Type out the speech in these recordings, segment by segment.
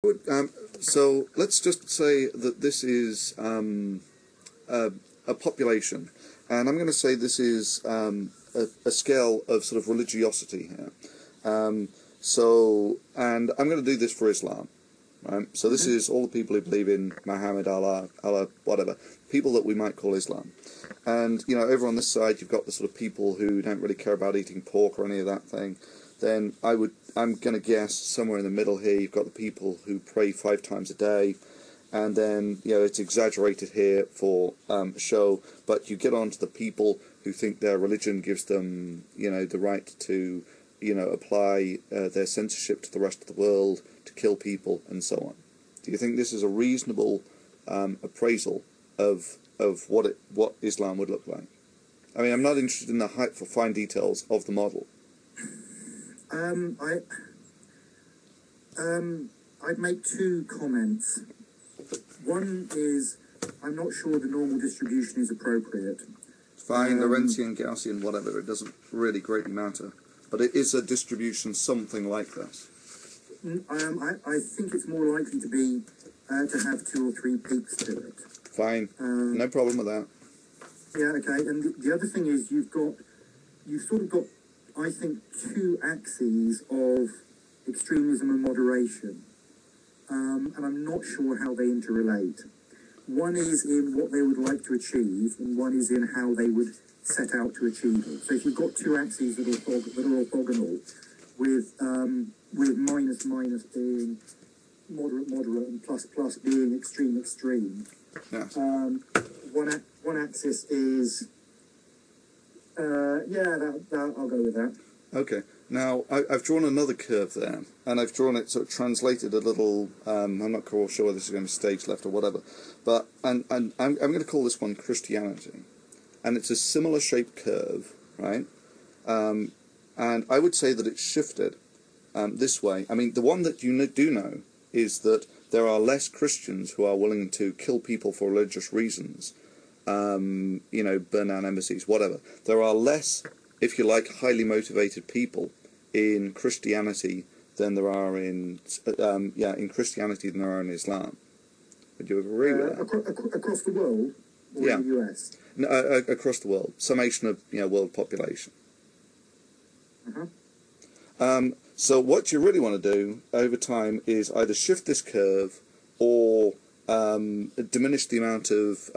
So let's just say that this is a population, and I'm going to say this is a scale of sort of religiosity here. And I'm going to do this for Islam. Right? So this is all the people who believe in Muhammad, Allah, whatever, people that we might call Islam. And, you know, over on this side you've got the sort of people who don't really care about eating pork or any of that thing. Then I'm going to guess somewhere in the middle here you've got the people who pray 5 times a day, and then, you know, it's exaggerated here for show, but you get on to the people who think their religion gives them, you know, the right to, you know, apply their censorship to the rest of the world, to kill people, and so on. Do you think this is a reasonable appraisal of what Islam would look like? I mean, I'm not interested in the fine details of the model. I'd make 2 comments. One is, I'm not sure the normal distribution is appropriate. Fine, Lorentzian, Gaussian, whatever, it doesn't really greatly matter. But it is a distribution something like this. I think it's more likely to be, to have 2 or 3 peaks to it. Fine, no problem with that. Yeah, okay, and the other thing is you've sort of got, I think, 2 axes of extremism and moderation, and I'm not sure how they interrelate. One is in what they would like to achieve, and one is in how they would set out to achieve it. So if you've got 2 axes that are orthogonal, with minus being moderate, and plus being extreme. Yeah. One axis is I'll go with that. Okay. Now I've drawn another curve there, and I've drawn it sort of translated a little. I'm not sure whether this is going to be stage left or whatever, but and I'm going to call this one Christianity, and it's a similar shaped curve, right? And I would say that it's shifted this way. I mean, the one that you do know is that there are less Christians who are willing to kill people for religious reasons, you know, burn down embassies, whatever. There are less, if you like, highly motivated people in Christianity than there are in Christianity than there are in Islam. Would you agree with that? Across the world, or in the US? No, across the world, summation of, you know, world population. So what you really want to do over time is either shift this curve or diminish the amount of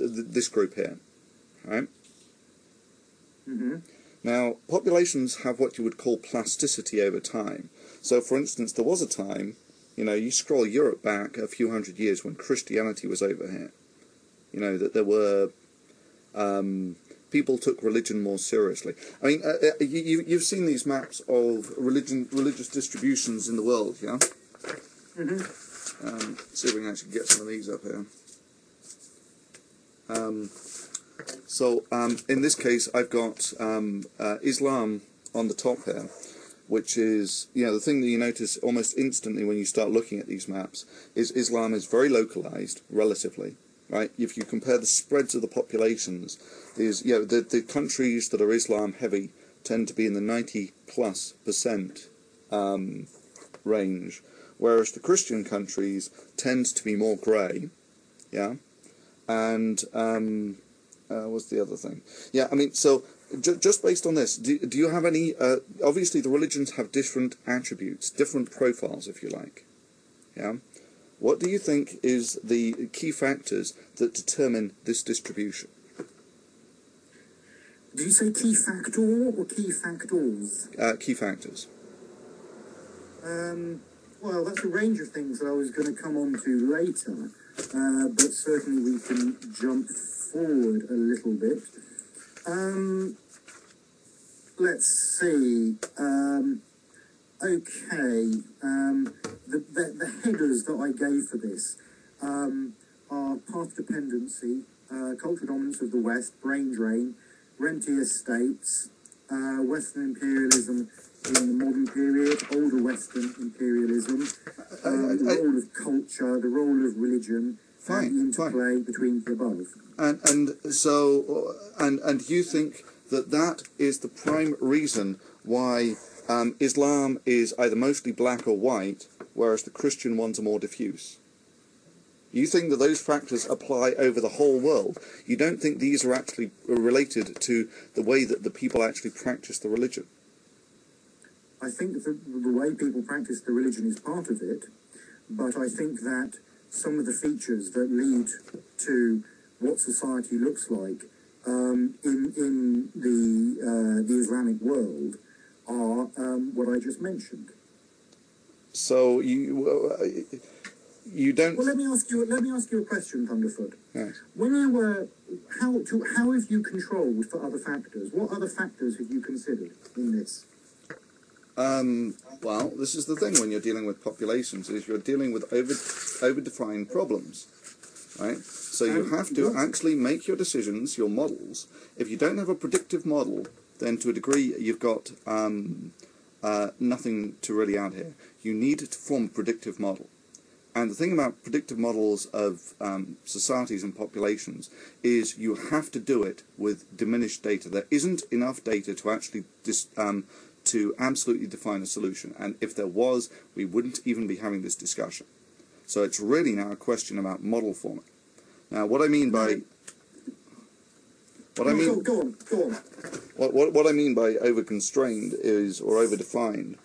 this group here, right? Now, populations have what you would call plasticity over time. So, for instance, there was a time, you know, you scroll Europe back a few hundred years when Christianity was over here. You know, that there were people took religion more seriously. I mean, you've seen these maps of religious distributions in the world, yeah? See if we can actually get some of these up here. So, in this case, I've got Islam on the top here, which is, you know, the thing that you notice almost instantly when you start looking at these maps is Islam is very localized, relatively, right? If you compare the spreads of the populations, is, you know, the countries that are Islam heavy tend to be in the 90+% range, whereas the Christian countries tend to be more grey, yeah, and what's the other thing? Yeah, I mean, so just based on this, do you have any? Obviously, the religions have different attributes, different profiles, if you like. Yeah, what do you think is the key factors that determine this distribution? Do you say key factor or key factors? Key factors. Well, that's a range of things that I was going to come on to later, but certainly we can jump forward a little bit. Let's see. Okay. The headers that I gave for this are path dependency, cultural dominance of the West, brain drain, rentier states, Western imperialism in the modern period, older Western imperialism, the role of culture, the role of religion, and the interplay between the above. And you think that is the prime reason why Islam is either mostly black or white, whereas the Christian ones are more diffuse. You think that those factors apply over the whole world. You don't think these are actually related to the way that the people actually practice the religion. I think the way people practice the religion is part of it, but I think that some of the features that lead to what society looks like in the Islamic world are what I just mentioned. So you don't. Well, let me ask you a question, Thunderfoot. Yes. When you were, how have you controlled for other factors? What other factors have you considered in this? Well, this is the thing when you're dealing with populations, is you're dealing with over-defined problems, right? So you have to actually make your decisions, your models. If you don't have a predictive model, then to a degree you've got nothing to really add here. You need to form a predictive model. And the thing about predictive models of societies and populations is you have to do it with diminished data. There isn't enough data to actually to absolutely define a solution, and if there was, we wouldn't even be having this discussion. So it's really now a question about model forming. Now, what I mean by Go on. What I mean by over-constrained is, or over-defined,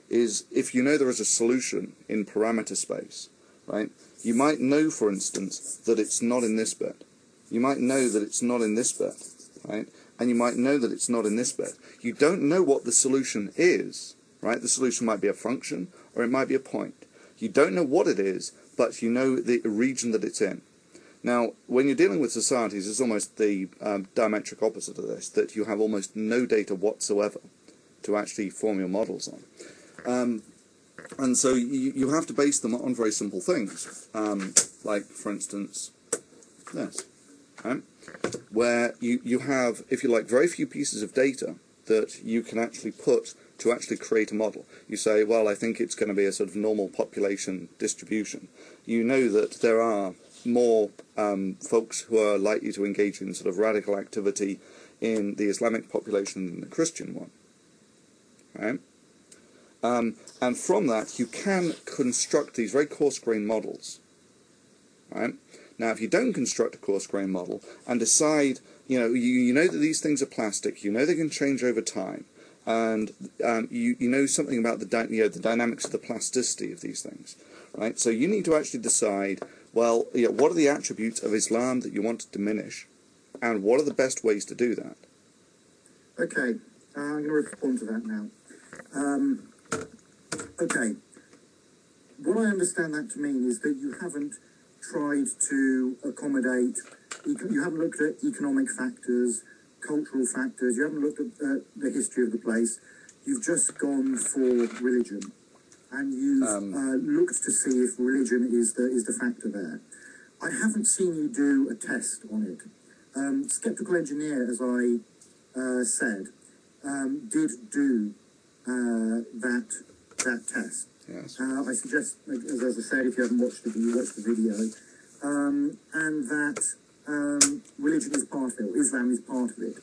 is if you know there is a solution in parameter space, right? You might know, for instance, that it's not in this bit. You might know that it's not in this bit, right? And you might know that it's not in this bit. You don't know what the solution is, right? The solution might be a function, or it might be a point. You don't know what it is, but you know the region that it's in. Now, when you're dealing with societies, it's almost the diametric opposite of this, that you have almost no data whatsoever to actually form your models on. And so you have to base them on very simple things, like, for instance, this, right? Where you have, if you like, very few pieces of data that you can actually put to actually create a model. You say, well, I think it's going to be a sort of normal population distribution. You know that there are more folks who are likely to engage in sort of radical activity in the Islamic population than the Christian one, right? And from that, you can construct these very coarse-grained models, right? Now, if you don't construct a coarse-grained model and decide, you know that these things are plastic, you know they can change over time, and you know something about the dynamics of the plasticity of these things, right? So you need to actually decide, well, what are the attributes of Islam that you want to diminish, and what are the best ways to do that? Okay, I'm going to respond to that now. Okay, what I understand that to mean is that you haven't tried to accommodate, you haven't looked at economic factors, cultural factors, you haven't looked at the history of the place, you've just gone for religion, and you've looked to see if religion is the factor there. I haven't seen you do a test on it. Skeptical Engineer, as I said, did do that test. Yes. I suggest, as I said, if you haven't watched it, you watch the video, and that religion is part of it, Islam is part of it,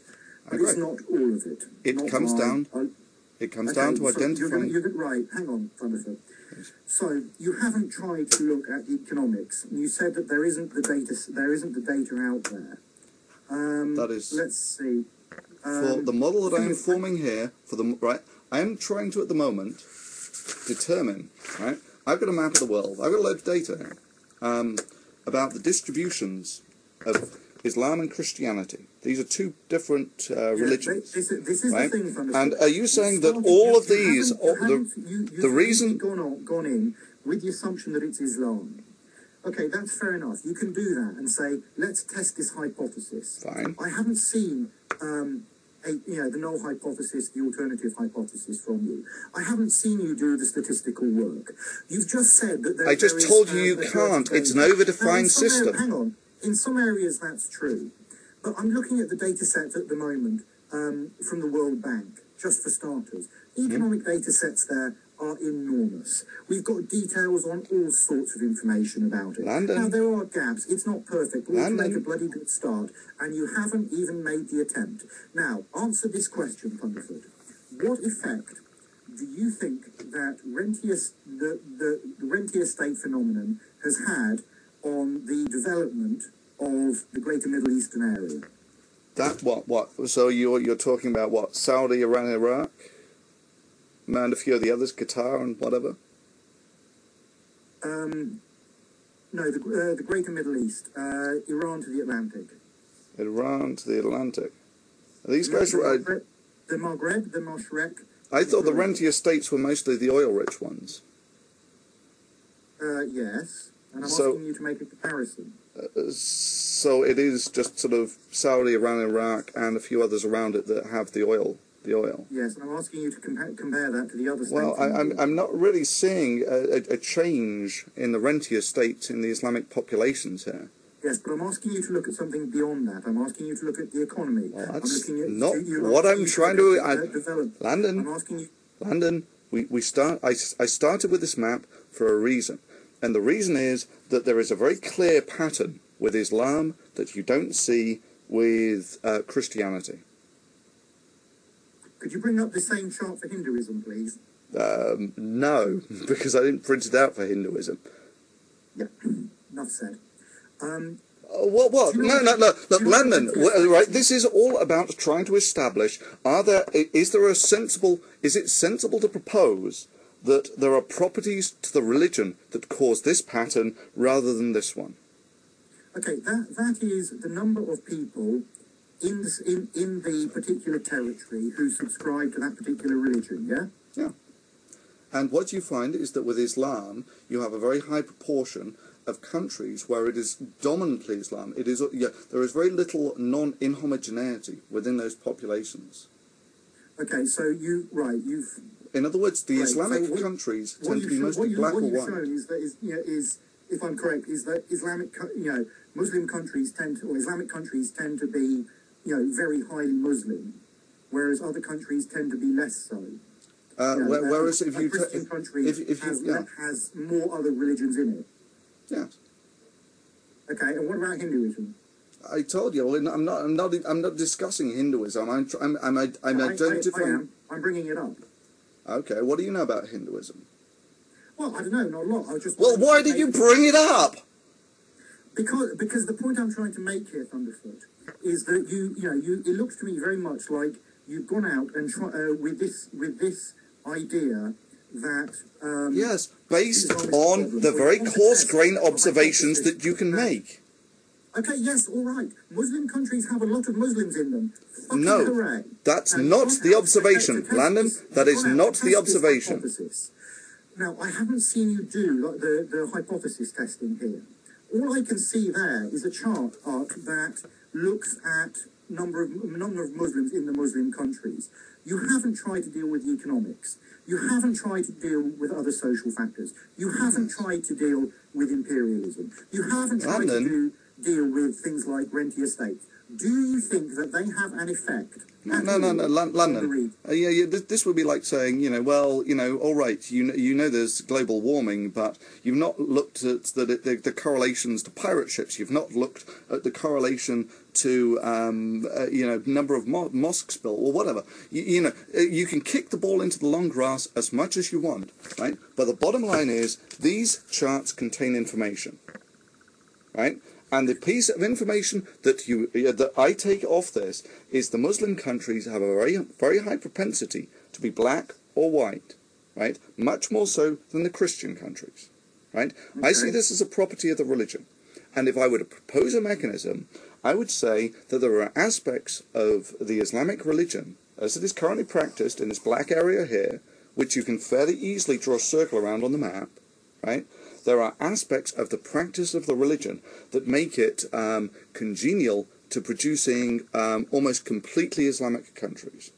but it's not all of it. It comes down to identifying. Right, hang on, Thunderfoot. Yes. So you haven't tried to look at the economics. You said that there isn't the data out there. That is. Let's see. For the model that I am forming here, I am trying to at the moment determine, right? I've got a map of the world. I've got a load of data here about the distributions of Islam and Christianity. These are two different religions. This is right? The thing, and are you saying that all of these, the reason gone in with the assumption that it's Islam? Okay, that's fair enough. You can do that and say, let's test this hypothesis. Fine. I haven't seen the null hypothesis, the alternative hypothesis from you. I haven't seen you do the statistical work. You've just said that I just told you can't. It's an over-defined system. Hang on. In some areas that's true. But I'm looking at the data sets at the moment from the World Bank, just for starters. The economic data sets there are enormous. We've got details on all sorts of information about it. Now, there are gaps. It's not perfect. We can make a bloody good start, and you haven't even made the attempt. Now, answer this question, Thunderfoot. What effect do you think that the rentier state phenomenon has had on the development of the greater Middle Eastern area? That what? So you're talking about what? Saudi, Iran, Iraq, and a few of the others, Qatar and whatever. No, the greater Middle East, Iran to the Atlantic. Iran to the Atlantic. Are these guys? The Maghreb, the Mashreq. I thought the rentier states were mostly the oil-rich ones. Yes, and I'm asking you to make a comparison. So it is just sort of Saudi, Iran, Iraq, and a few others around it that have the oil. Yes, and I'm asking you to compare that to the other states. Well, I'm not really seeing a change in the rentier states in the Islamic populations here. Yes, but I'm asking you to look at something beyond that. I'm asking you to look at the economy. Well, that's not what I'm trying to develop. Landon, I'm asking you. Landon, I started with this map for a reason. And the reason is that there is a very clear pattern with Islam that you don't see with Christianity. Could you bring up the same chart for Hinduism, please? No, because I didn't print it out for Hinduism. Yeah, enough said. What? No. Look, Landon, right, this is all about trying to establish, is it sensible to propose that there are properties to the religion that cause this pattern rather than this one? Okay, that is the number of people in the particular territory who subscribe to that particular religion, yeah? Yeah. And what you find is that with Islam, you have a very high proportion of countries where it is dominantly Islam. There is very little non-inhomogeneity within those populations. Okay, so in other words, the Islamic countries tend to be mostly black or white. What you've shown is, if I'm correct, is that Muslim countries Islamic countries tend to be, very highly Muslim, whereas other countries tend to be less so. Whereas if you Christian country has more other religions in it. Yeah. Okay, and what about Hinduism? I told you. Well, I'm not discussing Hinduism. I'm identifying. I'm bringing it up. Okay. What do you know about Hinduism? Well, I don't know, not a lot. Well, why did you bring it up? Because the point I'm trying to make here, Thunderfoot, is that it looks to me very much like you've gone out and with this idea that yes, based on the very coarse-grained observations that you can make. Okay, yes, all right. Muslim countries have a lot of Muslims in them. No, hooray. That's not the observation, Landon. That is not the observation. Now, I haven't seen you do the hypothesis testing here. All I can see there is a chart that looks at number of Muslims in the Muslim countries. You haven't tried to deal with economics. You haven't tried to deal with other social factors. You haven't tried to deal with imperialism. You haven't tried to deal with things like rentier states. Do you think that they have an effect? No, London. This would be like saying, all right, there's global warming, but you've not looked at the correlations to pirate ships. You've not looked at the correlation to, number of mosques built or whatever. You can kick the ball into the long grass as much as you want, right? But the bottom line is these charts contain information, right? And the piece of information that I take off this is the Muslim countries have a very, very high propensity to be black or white, right? Much more so than the Christian countries, right? Okay. I see this as a property of the religion. And if I were to propose a mechanism, I would say that there are aspects of the Islamic religion, as it is currently practiced in this black area here, which you can fairly easily draw a circle around on the map, right? There are aspects of the practice of the religion that make it congenial to producing almost completely Islamic countries.